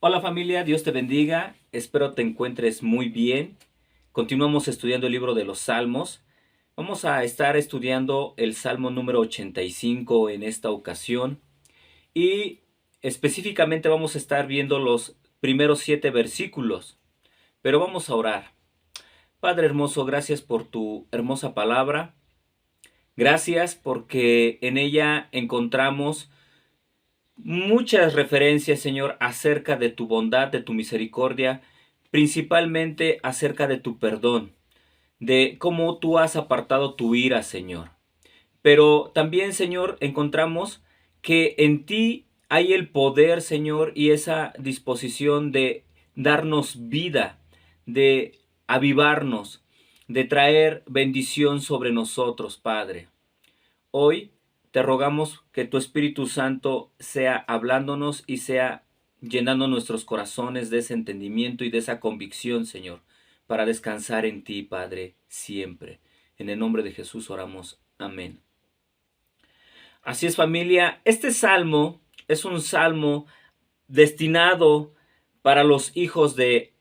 Hola familia, Dios te bendiga, espero te encuentres muy bien. Continuamos estudiando el libro de los Salmos. Vamos a estar estudiando el Salmo número 85 en esta ocasión y específicamente vamos a estar viendo los primeros 7 versículos. Pero vamos a orar. Padre hermoso, gracias por tu hermosa palabra. Gracias porque en ella encontramos muchas referencias, Señor, acerca de tu bondad, de tu misericordia, principalmente acerca de tu perdón, de cómo tú has apartado tu ira, Señor. Pero también, Señor, encontramos que en ti hay el poder, Señor, y esa disposición de darnos vida, de avivarnos, de traer bendición sobre nosotros, Padre. Hoy te rogamos que tu Espíritu Santo sea hablándonos y sea llenando nuestros corazones de ese entendimiento y de esa convicción, Señor, para descansar en ti, Padre, siempre. En el nombre de Jesús oramos. Amén. Así es, familia. Este salmo es un salmo destinado para los hijos de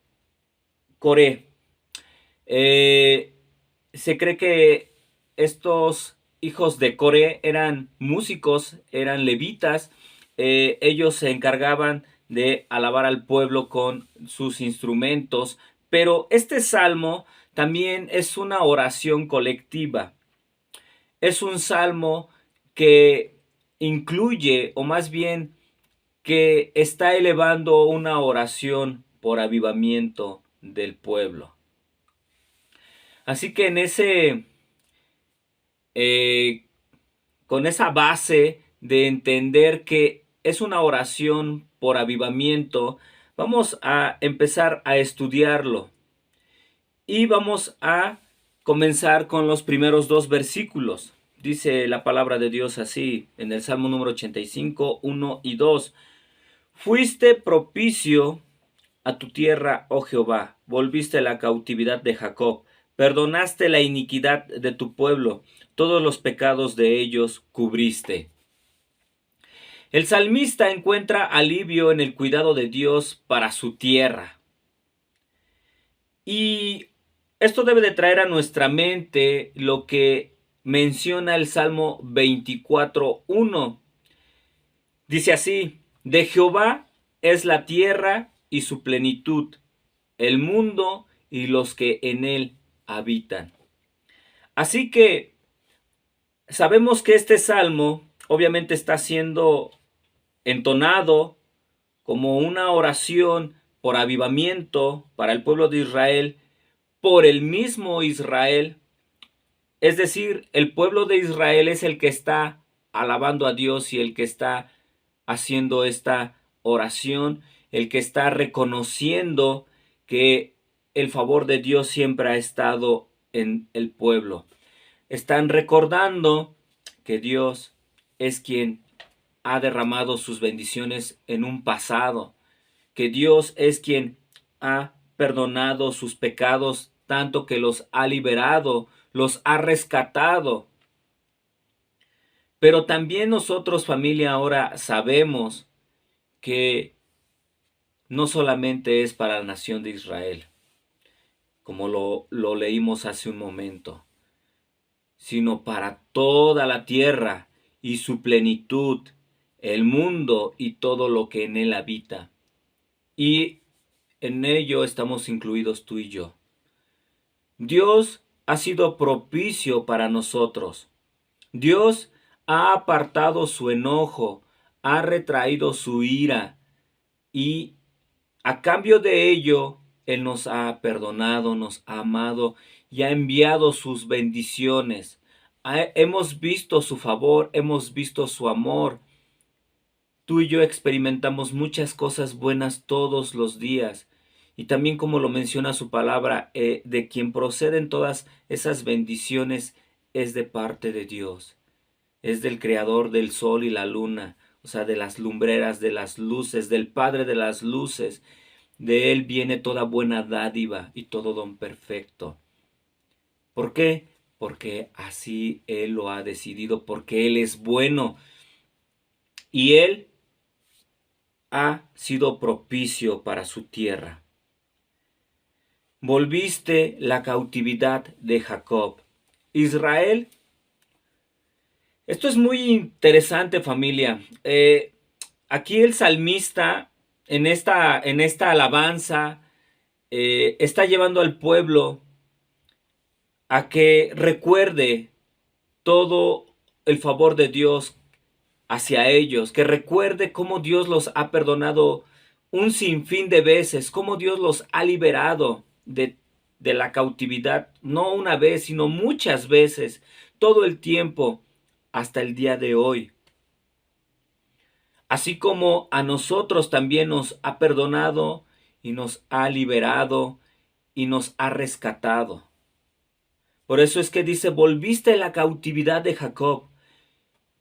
Coré. Eh, Se cree que estos hijos de Coré eran músicos, eran levitas. Ellos se encargaban de alabar al pueblo con sus instrumentos. Pero este salmo también es una oración colectiva. Es un salmo que incluye, o más bien que está elevando una oración por avivamiento del pueblo. Así que eh, con esa base de entender que es una oración por avivamiento, vamos a empezar a estudiarlo. Y vamos a comenzar con los primeros dos versículos. Dice la palabra de Dios así, en el Salmo número 85, 1 y 2. Fuiste propicio a tu tierra, oh Jehová, volviste la cautividad de Jacob, perdonaste la iniquidad de tu pueblo, todos los pecados de ellos cubriste. El salmista encuentra alivio en el cuidado de Dios para su tierra. Y esto debe de traer a nuestra mente lo que menciona el Salmo 24:1. Dice así: de Jehová es la tierra y su plenitud, el mundo y los que en él habitan. Así que sabemos que este salmo obviamente está siendo entonado como una oración por avivamiento para el pueblo de Israel, por el mismo Israel. Es decir, el pueblo de Israel es el que está alabando a Dios y el que está haciendo esta oración, el que está reconociendo que el favor de Dios siempre ha estado en el pueblo. Están recordando que Dios es quien ha derramado sus bendiciones en un pasado, que Dios es quien ha perdonado sus pecados, tanto que los ha liberado, los ha rescatado. Pero también nosotros, familia, ahora sabemos que no solamente es para la nación de Israel, como lo leímos hace un momento, sino para toda la tierra y su plenitud, el mundo y todo lo que en él habita. Y en ello estamos incluidos tú y yo. Dios ha sido propicio para nosotros. Dios ha apartado su enojo, ha retraído su ira y a cambio de ello, Él nos ha perdonado, nos ha amado y ha enviado sus bendiciones. Hemos visto su favor, hemos visto su amor. Tú y yo experimentamos muchas cosas buenas todos los días. Y también como lo menciona su palabra, de quien proceden todas esas bendiciones es de parte de Dios. Es del creador del sol y la luna, o sea, de las lumbreras, de las luces, del Padre de las luces. De Él viene toda buena dádiva y todo don perfecto. ¿Por qué? Porque así Él lo ha decidido, porque Él es bueno. Y Él ha sido propicio para su tierra. Volviste la cautividad de Jacob. Israel, esto es muy interesante, familia. Aquí el salmista, en esta alabanza, está llevando al pueblo a que recuerde todo el favor de Dios hacia ellos, que recuerde cómo Dios los ha perdonado un sinfín de veces, cómo Dios los ha liberado de la cautividad, no una vez, sino muchas veces, todo el tiempo, hasta el día de hoy. Así como a nosotros también nos ha perdonado y nos ha liberado y nos ha rescatado. Por eso es que dice, volviste la cautividad de Jacob.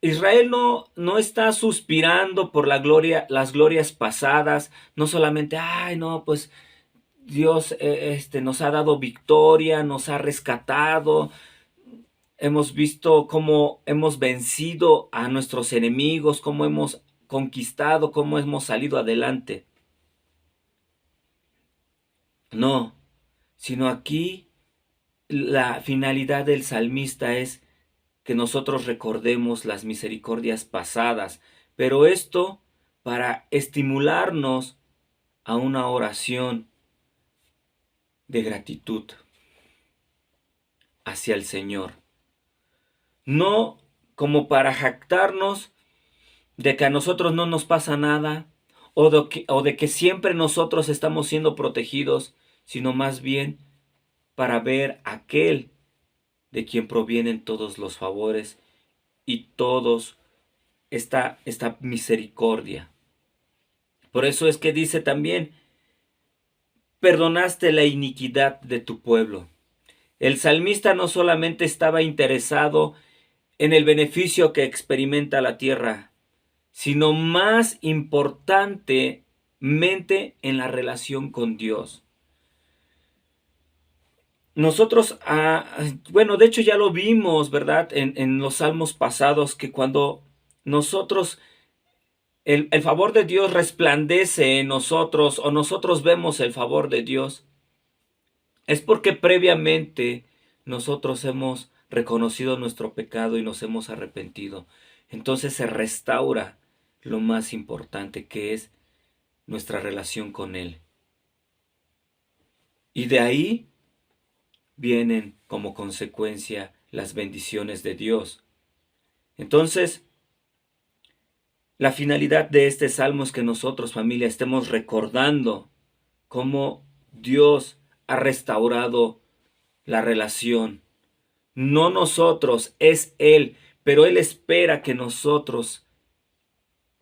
Israel no está suspirando por la gloria, las glorias pasadas, no solamente, ay, no, pues Dios nos ha dado victoria, nos ha rescatado, hemos visto cómo hemos vencido a nuestros enemigos, cómo hemos conquistado, cómo hemos salido adelante. No, sino aquí la finalidad del salmista es que nosotros recordemos las misericordias pasadas, pero esto para estimularnos a una oración de gratitud hacia el Señor. No como para jactarnos de que a nosotros no nos pasa nada o de que siempre nosotros estamos siendo protegidos, sino más bien para ver aquel de quien provienen todos los favores y todos esta misericordia. Por eso es que dice también, perdonaste la iniquidad de tu pueblo. El salmista no solamente estaba interesado en el beneficio que experimenta la tierra, sino más importantemente en la relación con Dios. Nosotros, bueno, de hecho ya lo vimos, ¿verdad? En los salmos pasados, que cuando nosotros, el favor de Dios resplandece en nosotros, o nosotros vemos el favor de Dios, es porque previamente nosotros hemos reconocido nuestro pecado y nos hemos arrepentido. Entonces se restaura lo más importante, que es nuestra relación con Él. Y de ahí vienen como consecuencia las bendiciones de Dios. Entonces, la finalidad de este salmo es que nosotros, familia, estemos recordando cómo Dios ha restaurado la relación. No nosotros, es Él, pero Él espera que nosotros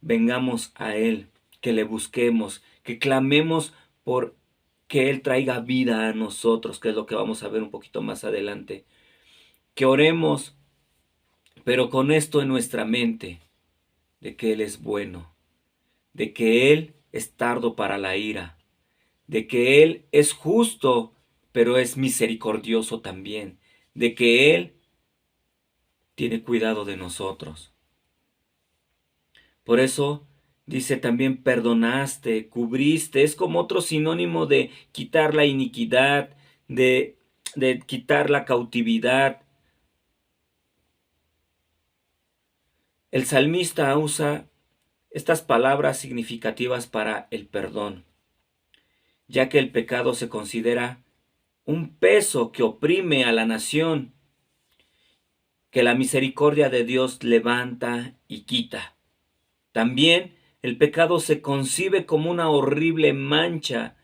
vengamos a Él, que le busquemos, que clamemos por que Él traiga vida a nosotros, que es lo que vamos a ver un poquito más adelante. Que oremos, pero con esto en nuestra mente, de que Él es bueno, de que Él es tardo para la ira, de que Él es justo, pero es misericordioso también, de que Él tiene cuidado de nosotros. Por eso dice también perdonaste, cubriste, es como otro sinónimo de quitar la iniquidad, de quitar la cautividad. El salmista usa estas palabras significativas para el perdón, ya que el pecado se considera un peso que oprime a la nación, que la misericordia de Dios levanta y quita. También el pecado se concibe como una horrible mancha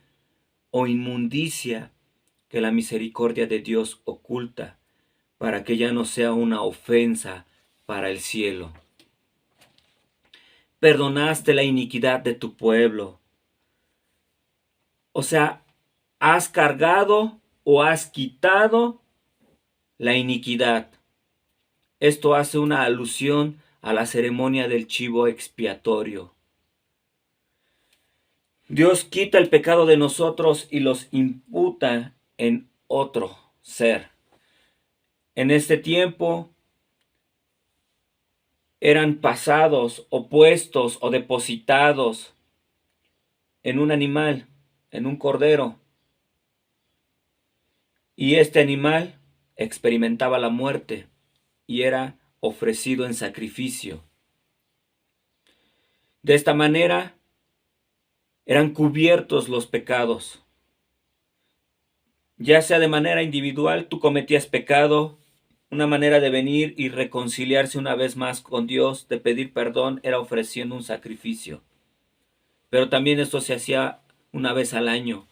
o inmundicia que la misericordia de Dios oculta para que ya no sea una ofensa para el cielo. Perdonaste la iniquidad de tu pueblo. O sea, has cargado o has quitado la iniquidad. Esto hace una alusión a la ceremonia del chivo expiatorio. Dios quita el pecado de nosotros y los imputa en otro ser. En este tiempo eran pasados, opuestos o depositados en un animal, en un cordero. Y este animal experimentaba la muerte y era ofrecido en sacrificio. De esta manera eran cubiertos los pecados. Ya sea de manera individual, tú cometías pecado, una manera de venir y reconciliarse una vez más con Dios, de pedir perdón, era ofreciendo un sacrificio. Pero también esto se hacía una vez al año,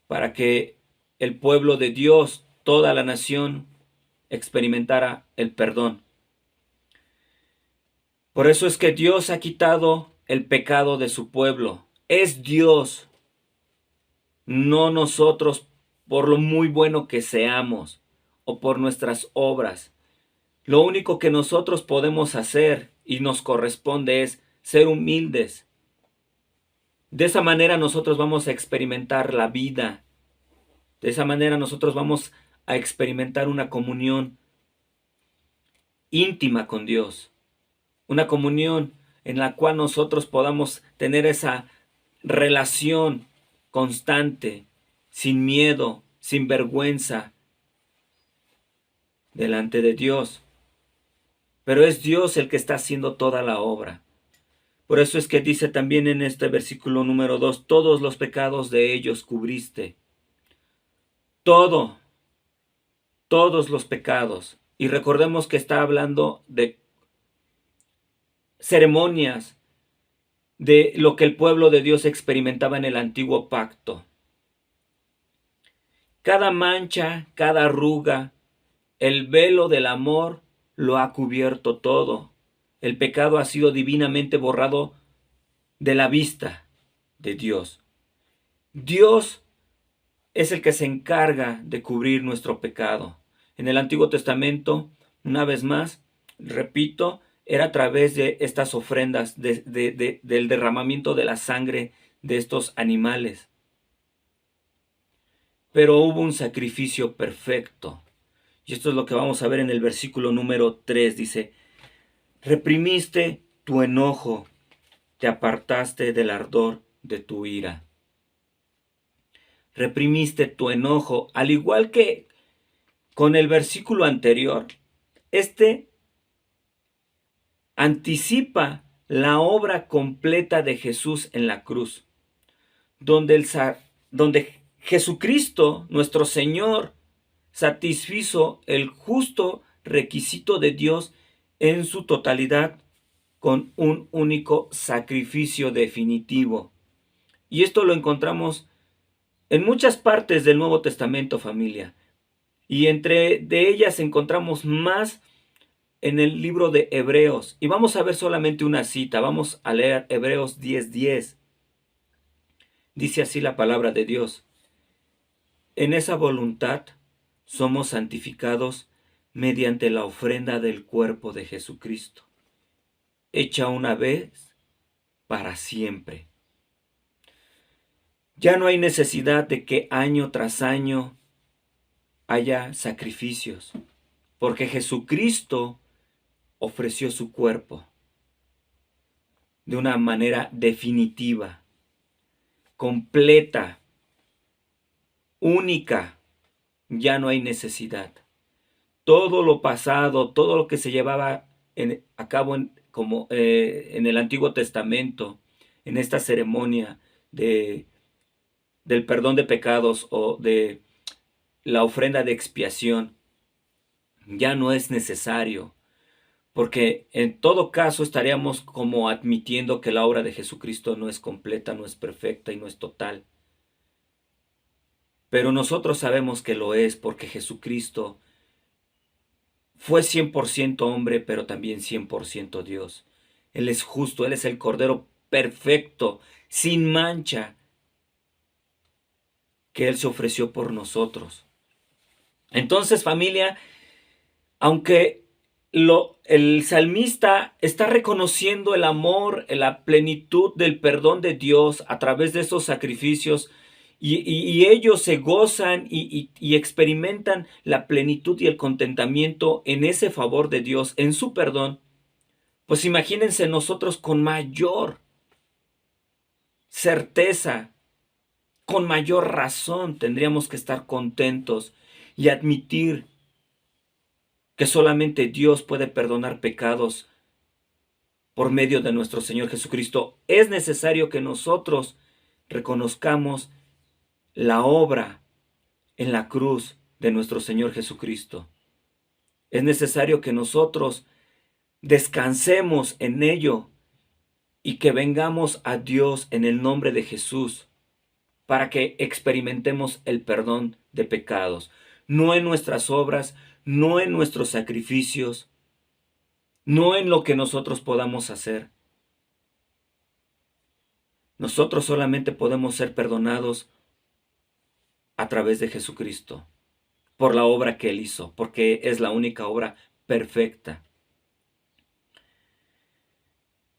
para que el pueblo de Dios, toda la nación, experimentara el perdón. Por eso es que Dios ha quitado el pecado de su pueblo. Es Dios, no nosotros, por lo muy bueno que seamos o por nuestras obras. Lo único que nosotros podemos hacer y nos corresponde es ser humildes. De esa manera nosotros vamos a experimentar la vida. De esa manera nosotros vamos a experimentar una comunión íntima con Dios. Una comunión en la cual nosotros podamos tener esa relación constante, sin miedo, sin vergüenza, delante de Dios. Pero es Dios el que está haciendo toda la obra. Por eso es que dice también en este versículo número 2, todos los pecados de ellos cubriste. Todos los pecados. Y recordemos que está hablando de ceremonias, de lo que el pueblo de Dios experimentaba en el antiguo pacto. Cada mancha, cada arruga, el velo del amor lo ha cubierto todo. El pecado ha sido divinamente borrado de la vista de Dios. Dios es el que se encarga de cubrir nuestro pecado. En el Antiguo Testamento, una vez más, repito, era a través de estas ofrendas, del derramamiento de la sangre de estos animales. Pero hubo un sacrificio perfecto. Y esto es lo que vamos a ver en el versículo número 3. Dice, reprimiste tu enojo, te apartaste del ardor de tu ira. Reprimiste tu enojo, al igual que con el versículo anterior. Este anticipa la obra completa de Jesús en la cruz, donde Jesucristo, nuestro Señor, satisfizo el justo requisito de Dios en su totalidad con un único sacrificio definitivo. Y esto lo encontramos en muchas partes del Nuevo Testamento, familia. Y entre de ellas encontramos más en el libro de Hebreos. Y vamos a ver solamente una cita. Vamos a leer Hebreos 10:10. Dice así la palabra de Dios. En esa voluntad somos santificados mediante la ofrenda del cuerpo de Jesucristo, hecha una vez para siempre. Ya no hay necesidad de que año tras año haya sacrificios, porque Jesucristo ofreció su cuerpo de una manera definitiva, completa, única. Ya no hay necesidad. Todo lo pasado, todo lo que se llevaba a cabo en el Antiguo Testamento, en esta ceremonia del perdón de pecados o de la ofrenda de expiación, ya no es necesario, porque en todo caso estaríamos como admitiendo que la obra de Jesucristo no es completa, no es perfecta y no es total. Pero nosotros sabemos que lo es, porque Jesucristo fue 100% hombre, pero también 100% Dios. Él es justo, Él es el Cordero perfecto, sin mancha, que Él se ofreció por nosotros. Entonces, familia, aunque el salmista está reconociendo el amor, la plenitud del perdón de Dios a través de esos sacrificios, y ellos se gozan y experimentan la plenitud y el contentamiento en ese favor de Dios, en su perdón, pues imagínense nosotros con mayor certeza, con mayor razón tendríamos que estar contentos y admitir que solamente Dios puede perdonar pecados por medio de nuestro Señor Jesucristo. Es necesario que nosotros reconozcamos la obra en la cruz de nuestro Señor Jesucristo. Es necesario que nosotros descansemos en ello y que vengamos a Dios en el nombre de Jesús para que experimentemos el perdón de pecados, no en nuestras obras, no en nuestros sacrificios, no en lo que nosotros podamos hacer. Nosotros solamente podemos ser perdonados a través de Jesucristo, por la obra que Él hizo, porque es la única obra perfecta.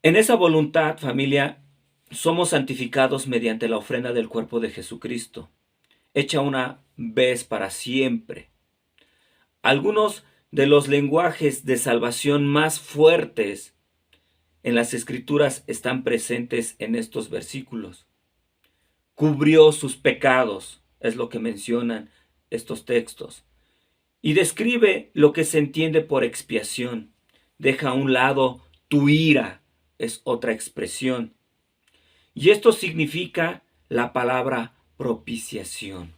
En esa voluntad, familia, somos santificados mediante la ofrenda del cuerpo de Jesucristo, hecha una vez para siempre. Algunos de los lenguajes de salvación más fuertes en las Escrituras están presentes en estos versículos. Cubrió sus pecados, es lo que mencionan estos textos. Y describe lo que se entiende por expiación. Deja a un lado tu ira, es otra expresión. Y esto significa la palabra propiciación.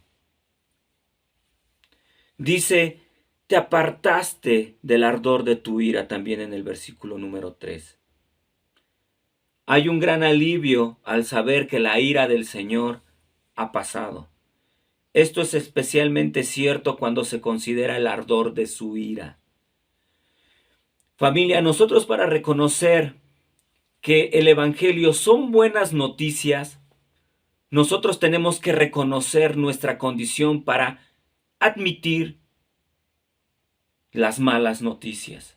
Dice, te apartaste del ardor de tu ira, también en el versículo número 3. Hay un gran alivio al saber que la ira del Señor ha pasado. Esto es especialmente cierto cuando se considera el ardor de su ira. Familia, nosotros para reconocer que el Evangelio son buenas noticias, nosotros tenemos que reconocer nuestra condición para admitir las malas noticias.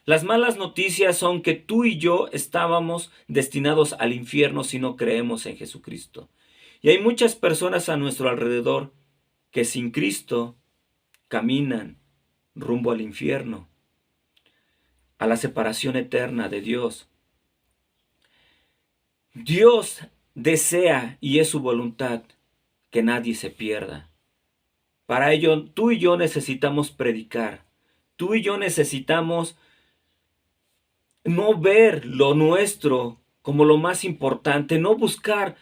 Las malas noticias son que tú y yo estábamos destinados al infierno si no creemos en Jesucristo. Y hay muchas personas a nuestro alrededor que sin Cristo caminan rumbo al infierno, a la separación eterna de Dios. Dios desea y es su voluntad que nadie se pierda. Para ello, tú y yo necesitamos predicar. Tú y yo necesitamos no ver lo nuestro como lo más importante, no buscar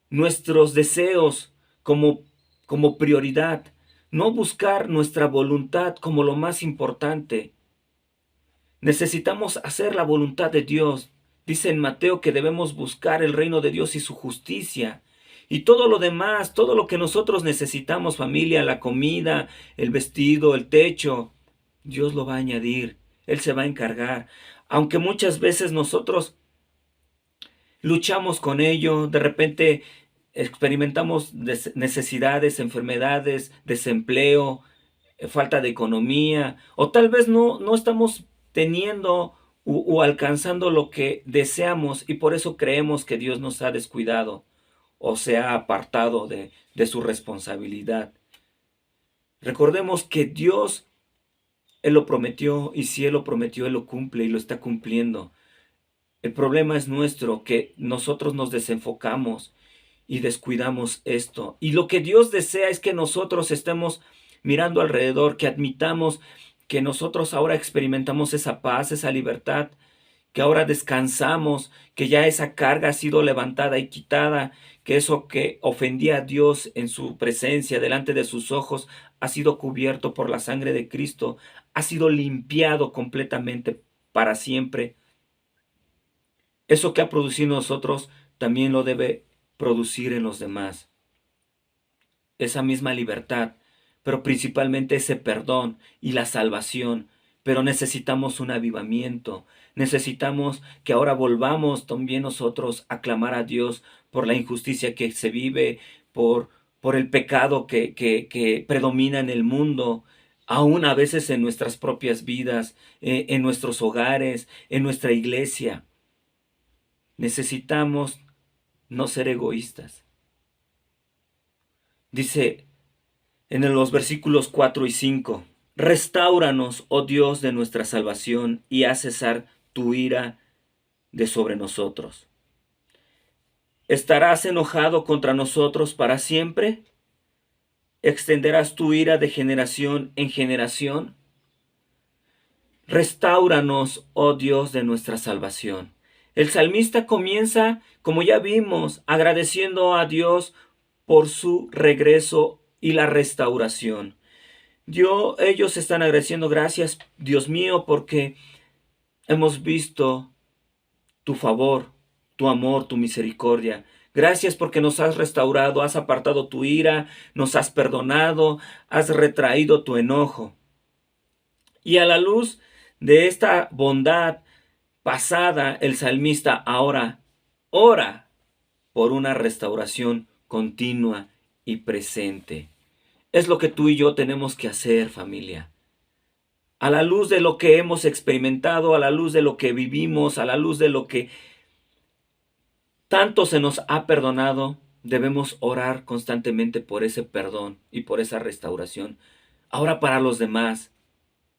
nuestros deseos como prioridad, no buscar nuestra voluntad como lo más importante. Necesitamos hacer la voluntad de Dios. Dice en Mateo que debemos buscar el reino de Dios y su justicia. Y todo lo demás, todo lo que nosotros necesitamos, familia, la comida, el vestido, el techo, Dios lo va a añadir. Él se va a encargar. Aunque muchas veces nosotros luchamos con ello, de repente experimentamos necesidades, enfermedades, desempleo, falta de economía, o tal vez no estamos teniendo o alcanzando lo que deseamos y por eso creemos que Dios nos ha descuidado o se ha apartado de su responsabilidad. Recordemos que Dios, Él lo prometió y si Él lo prometió, Él lo cumple y lo está cumpliendo. El problema es nuestro, que nosotros nos desenfocamos y descuidamos esto. Y lo que Dios desea es que nosotros estemos mirando alrededor, que admitamos que nosotros ahora experimentamos esa paz, esa libertad, que ahora descansamos, que ya esa carga ha sido levantada y quitada, que eso que ofendía a Dios en su presencia, delante de sus ojos, ha sido cubierto por la sangre de Cristo, ha sido limpiado completamente para siempre. Eso que ha producido en nosotros también lo debe producir en los demás. Esa misma libertad, pero principalmente ese perdón y la salvación. Pero necesitamos un avivamiento. Necesitamos que ahora volvamos también nosotros a clamar a Dios por la injusticia que se vive, por el pecado que predomina en el mundo, aún a veces en nuestras propias vidas, en nuestros hogares, en nuestra iglesia. Necesitamos no ser egoístas. Dice en los versículos 4 y 5, restáuranos, oh Dios de nuestra salvación, y haz cesar tu ira de sobre nosotros. ¿Estarás enojado contra nosotros para siempre? ¿Extenderás tu ira de generación en generación? Restáuranos, oh Dios de nuestra salvación. El salmista comienza, como ya vimos, agradeciendo a Dios por su regreso y la restauración. Ellos están agradeciendo, gracias, Dios mío, porque hemos visto tu favor, tu amor, tu misericordia. Gracias porque nos has restaurado, has apartado tu ira, nos has perdonado, has retraído tu enojo. Y a la luz de esta bondad pasada, el salmista ahora ora por una restauración continua y presente. Es lo que tú y yo tenemos que hacer, familia. A la luz de lo que hemos experimentado, a la luz de lo que vivimos, a la luz de lo que tanto se nos ha perdonado, debemos orar constantemente por ese perdón y por esa restauración. Ahora para los demás,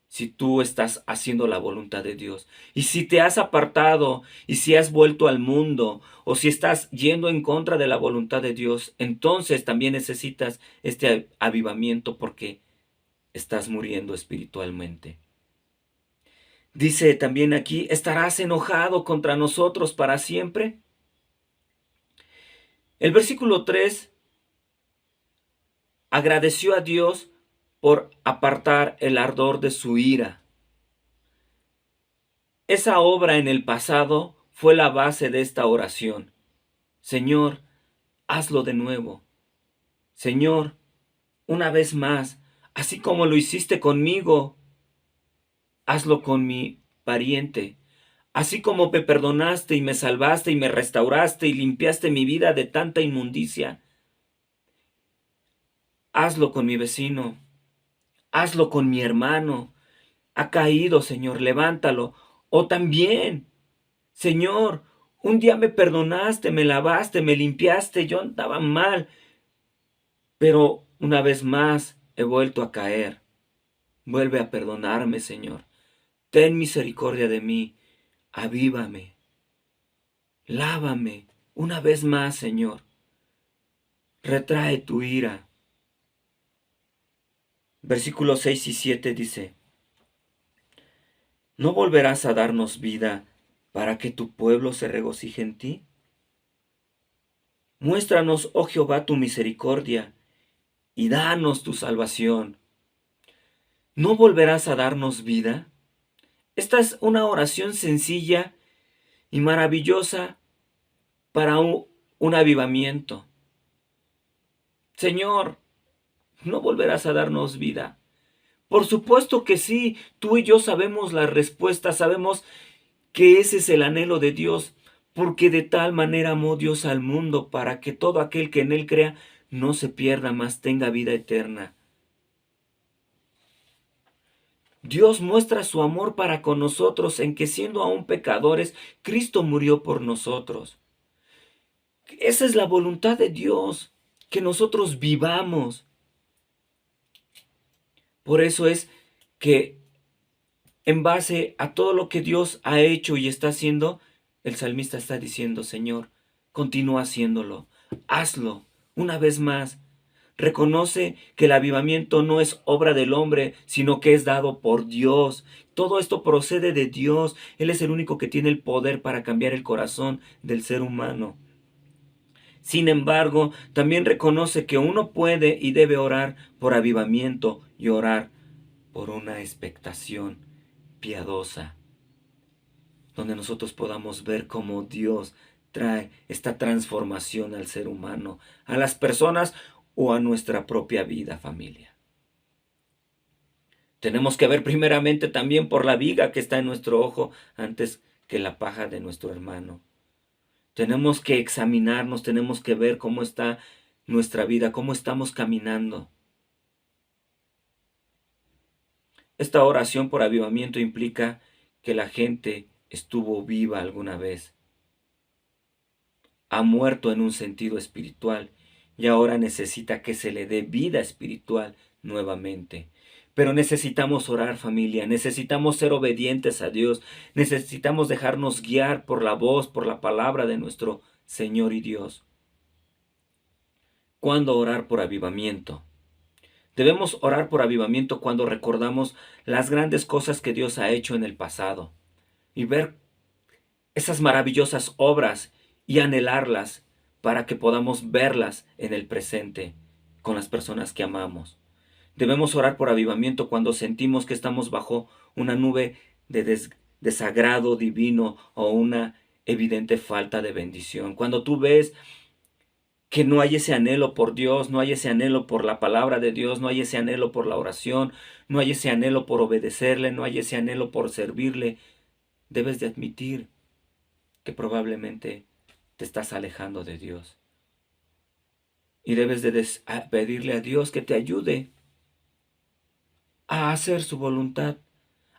si tú estás haciendo la voluntad de Dios, y si te has apartado, y si has vuelto al mundo, o si estás yendo en contra de la voluntad de Dios, entonces también necesitas este avivamiento porque estás muriendo espiritualmente. Dice también aquí, ¿estarás enojado contra nosotros para siempre? El versículo 3 agradeció a Dios por apartar el ardor de su ira. Esa obra en el pasado fue la base de esta oración. Señor, hazlo de nuevo. Señor, una vez más, así como lo hiciste conmigo, hazlo con mi pariente. Así como me perdonaste y me salvaste y me restauraste y limpiaste mi vida de tanta inmundicia, hazlo con mi vecino, hazlo con mi hermano. Ha caído, Señor, levántalo. O también, Señor, un día me perdonaste, me lavaste, me limpiaste, yo andaba mal, pero una vez más he vuelto a caer. Vuelve a perdonarme, Señor. Ten misericordia de mí. Avívame. Lávame una vez más, Señor. Retrae tu ira. Versículos 6 y 7 dice, ¿no volverás a darnos vida para que tu pueblo se regocije en ti? Muéstranos, oh Jehová, tu misericordia y danos tu salvación. ¿No volverás a darnos vida? Esta es una oración sencilla y maravillosa para un avivamiento. Señor, ¿no volverás a darnos vida? Por supuesto que sí, tú y yo sabemos la respuesta, sabemos que ese es el anhelo de Dios, porque de tal manera amó Dios al mundo para que todo aquel que en él crea no se pierda, mas tenga vida eterna. Dios muestra su amor para con nosotros en que siendo aún pecadores, Cristo murió por nosotros. Esa es la voluntad de Dios, que nosotros vivamos. Por eso es que en base a todo lo que Dios ha hecho y está haciendo, el salmista está diciendo, Señor, continúa haciéndolo, hazlo una vez más. Reconoce que el avivamiento no es obra del hombre, sino que es dado por Dios. Todo esto procede de Dios. Él es el único que tiene el poder para cambiar el corazón del ser humano. Sin embargo, también reconoce que uno puede y debe orar por avivamiento y orar por una expectación piadosa, donde nosotros podamos ver cómo Dios trae esta transformación al ser humano, a las personas o a nuestra propia vida, familia. Tenemos que ver primeramente también por la viga que está en nuestro ojo antes que la paja de nuestro hermano. Tenemos que examinarnos, tenemos que ver cómo está nuestra vida, cómo estamos caminando. Esta oración por avivamiento implica que la gente estuvo viva alguna vez, ha muerto en un sentido espiritual y ahora necesita que se le dé vida espiritual nuevamente. Pero necesitamos orar, familia, necesitamos ser obedientes a Dios, necesitamos dejarnos guiar por la voz, por la palabra de nuestro Señor y Dios. ¿Cuándo orar por avivamiento? Debemos orar por avivamiento cuando recordamos las grandes cosas que Dios ha hecho en el pasado y ver esas maravillosas obras y anhelarlas para que podamos verlas en el presente con las personas que amamos. Debemos orar por avivamiento cuando sentimos que estamos bajo una nube de desagrado divino o una evidente falta de bendición. Cuando tú ves que no hay ese anhelo por Dios, no hay ese anhelo por la palabra de Dios, no hay ese anhelo por la oración, no hay ese anhelo por obedecerle, no hay ese anhelo por servirle, debes de admitir que probablemente te estás alejando de Dios. Y debes de pedirle a Dios que te ayude a hacer su voluntad,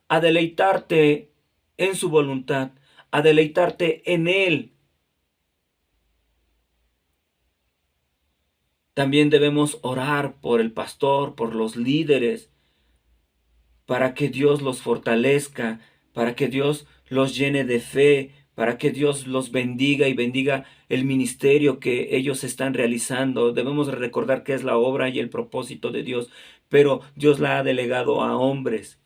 a deleitarte en su voluntad, a deleitarte en Él. También debemos orar por el pastor, por los líderes, para que Dios los fortalezca, para que Dios los llene de fe, para que Dios los bendiga y bendiga el ministerio que ellos están realizando. Debemos recordar que es la obra y el propósito de Dios, pero Dios la ha delegado a hombres.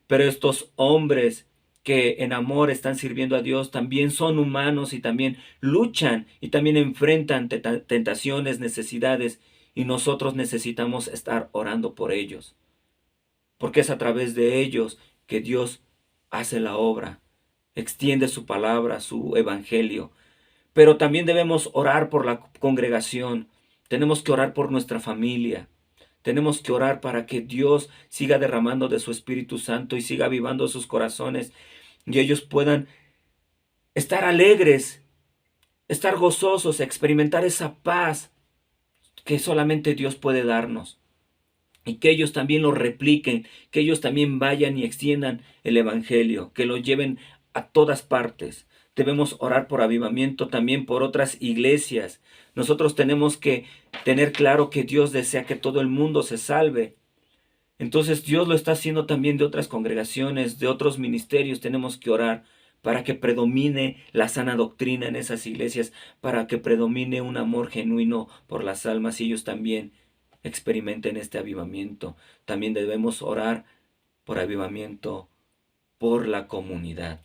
Pero estos hombres que en amor están sirviendo a Dios también son humanos y también luchan y también enfrentan tentaciones, necesidades, y nosotros necesitamos estar orando por ellos, porque es a través de ellos que Dios hace la obra, extiende su palabra, su evangelio. Pero también debemos orar por la congregación, tenemos que orar por nuestra familia, tenemos que orar para que Dios siga derramando de su Espíritu Santo y siga avivando sus corazones y ellos puedan estar alegres, estar gozosos, experimentar esa paz que solamente Dios puede darnos. Y que ellos también lo repliquen, que ellos también vayan y extiendan el Evangelio, que lo lleven a todas partes. Debemos orar por avivamiento también por otras iglesias. Nosotros tenemos que tener claro que Dios desea que todo el mundo se salve. Entonces Dios lo está haciendo también de otras congregaciones, de otros ministerios. Tenemos que orar para que predomine la sana doctrina en esas iglesias, para que predomine un amor genuino por las almas y ellos también experimenten este avivamiento. También debemos orar por avivamiento por la comunidad,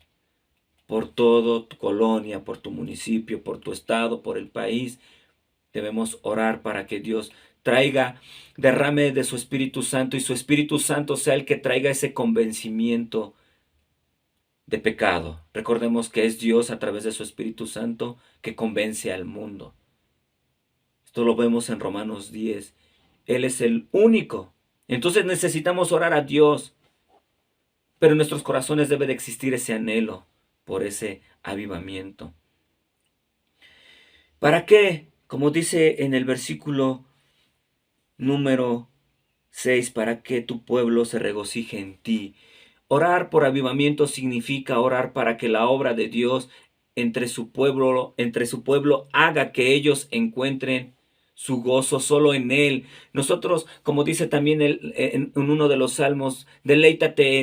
por toda tu colonia, por tu municipio, por tu estado, por el país. Debemos orar para que Dios traiga, derrame de su Espíritu Santo y su Espíritu Santo sea el que traiga ese convencimiento de pecado. Recordemos que es Dios a través de su Espíritu Santo que convence al mundo. Esto lo vemos en Romanos 10. Él es el único. Entonces necesitamos orar a Dios, pero en nuestros corazones debe de existir ese anhelo por ese avivamiento. ¿Para qué? Como dice en el versículo número 6, para que tu pueblo se regocije en ti. Orar por avivamiento significa orar para que la obra de Dios entre su pueblo haga que ellos encuentren su gozo solo en Él. Nosotros, como dice también en uno de los salmos, deleítate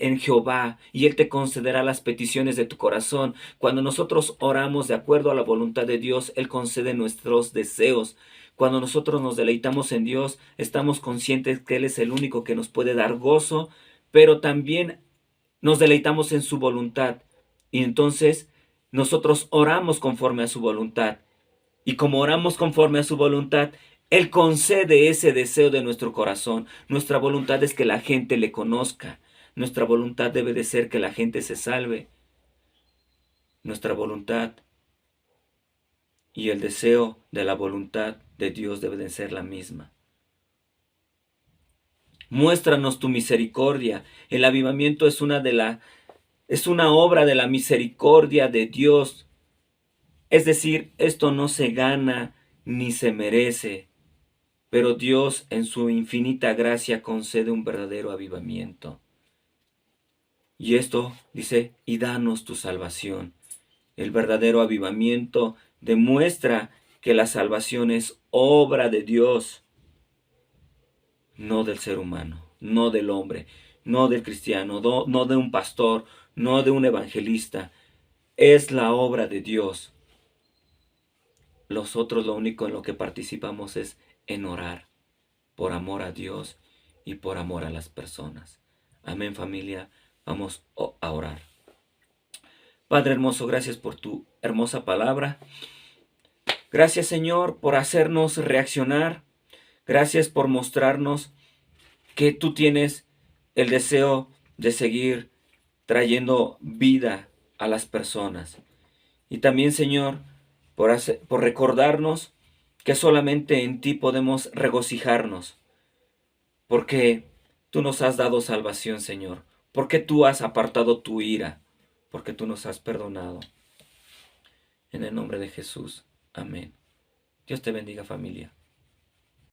en Jehová y Él te concederá las peticiones de tu corazón. Cuando nosotros oramos de acuerdo a la voluntad de Dios, Él concede nuestros deseos. Cuando nosotros nos deleitamos en Dios, estamos conscientes que Él es el único que nos puede dar gozo, pero también nos deleitamos en su voluntad. Y entonces nosotros oramos conforme a su voluntad. Y como oramos conforme a su voluntad, Él concede ese deseo de nuestro corazón. Nuestra voluntad es que la gente le conozca. Nuestra voluntad debe de ser que la gente se salve. Nuestra voluntad y el deseo de la voluntad de Dios debe de ser la misma. Muéstranos tu misericordia. El avivamiento es una obra de la misericordia de Dios. Es decir, esto no se gana ni se merece, pero Dios en su infinita gracia concede un verdadero avivamiento. Y esto dice, y danos tu salvación. El verdadero avivamiento demuestra que la salvación es obra de Dios, no del ser humano, no del hombre, no del cristiano, no de un pastor, no de un evangelista. Es la obra de Dios. nosotros lo único en lo que participamos es en orar, por amor a Dios y por amor a las personas. Amén, familia. Vamos a orar. Padre hermoso, gracias por tu hermosa palabra. Gracias, Señor, por hacernos reaccionar. Gracias por mostrarnos que tú tienes el deseo de seguir trayendo vida a las personas. Y también, Señor, por recordarnos que solamente en ti podemos regocijarnos, porque tú nos has dado salvación, Señor, porque tú has apartado tu ira, porque tú nos has perdonado. En el nombre de Jesús. Amén. Dios te bendiga, familia.